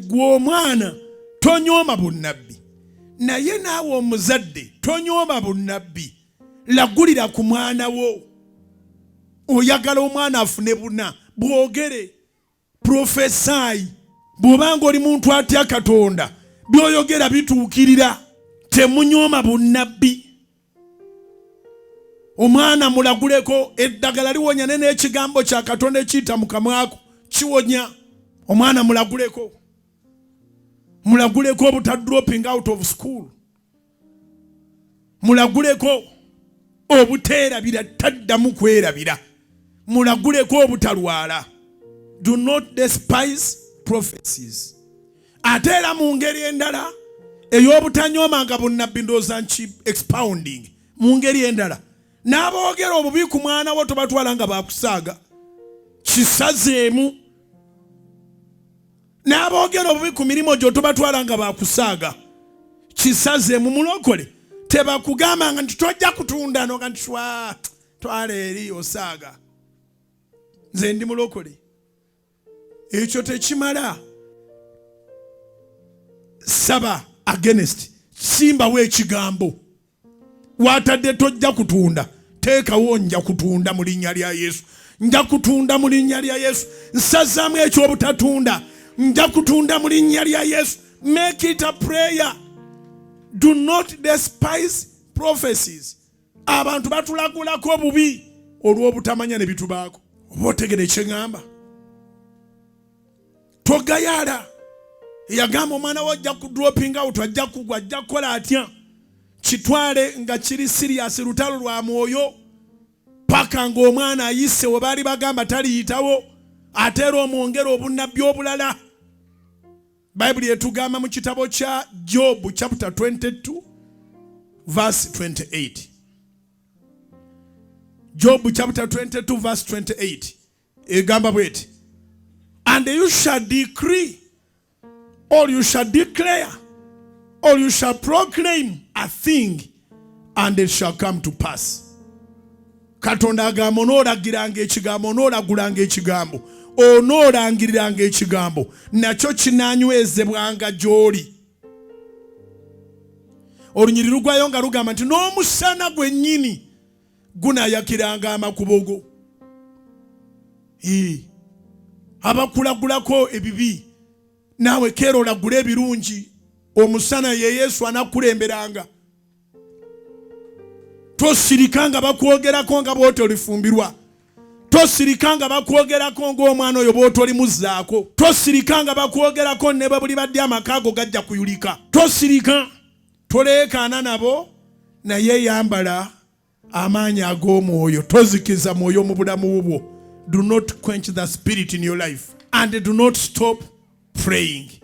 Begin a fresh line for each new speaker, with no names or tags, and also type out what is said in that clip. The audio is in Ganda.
gwe omwana tonyooma bunnabbi, naye naawe omuzadde tonyooma bunnabbi. Lagulira ku mwana wo. Oyagala omwana afune buna, bwogere, profesaayi. Bw'obanga oli muntu atya Katonda, by'oyogera bituukirira. Temunyooma bunnabbi. Omwana mulaguleko, eddagala liwonya n'ekigambo kya Katonda ekiyita mu kamwako kiwonya. Omwana mulaguleko. Mulaguleko obuta dropping out of school. Mulaguleko obuteerabira, taddamu kwerabira. Mulaguleko obutalwala. Do not despise prophecies. Ate era mu ngeri endala ey'obutanyoomanga bunnabbi ndowooza nki expounding mu ngeri endala. N'aboogera obubi ku mwana wo tobatwala nga bakusaaga. Kisazeemu. N'aboogera obubi ku mirimu gyo tobatwala nga bakusaaga. Kisazeemu. Mulokole tebakugamba nga nti tojja kutunda no nga nti twala eri osaaga. Nze ndi mulokole. Ekyo tekimala. Saba against. Simbawo ekigambo. Watadde tojja kutunda. Teekawo nja kutunda mu linnya lya Yesu. Nja kutunda mu linnya lya Yesu. Nsazaamu ekyobutatunda. Nja kutunda mu linnya lya Yesu. Make it a prayer. Do not despise prophecies. Abantu batulagulako obubi olw'obutamanya ne bitubaako. Oba otegere kyeŋŋamba. Togayala. Yagamba omwana wo ajja ku dropping out, ajja kugwa, ajja kukola atya. Kitwale nga kiri serious, lutalo lwa mwoyo. Paka ng'omwana ayise we baali bagamba taliyitawo. Ate era omwongera obunnabbi obulala. Bayibuli etugamba mu kitabo kya Job chapter 22 verse 28. Job chapter 22 verse 28. Egamba bweti. And you shall decree, or you shall declare, or you shall proclaim a thing, and it shall come to pass. Katonda agamba onoolagiranga ekigambo, onoolagulanga ekigambo, onoolangiriranga ekigambo, nakyo kinaanywezebwanga gy'oli. Olunyiriri lugwayo nga lugamba nti n'omusana gwennyini gunaayakiranga amakubo go. Abakulagulako ebibi, naawe keera olagule ebirungi. Omusana ye Yesu anakulemberanga. Tosirikanga bakwogerako nga bw'oti olifumbirwa. Tosirikanga bakwogerako ng'omwana oyo bw'oti olimuzzaako. Tosirikanga bakwogerako ne bwe buli badde amakaago gajja kuyulika. Tosirika. Toleekaana nabo, naye yambala amaanyi ag'omwoyo. Tozikiza mwoyo mu bulamu bwo. Do not quench the spirit in your life. And do not stop praying.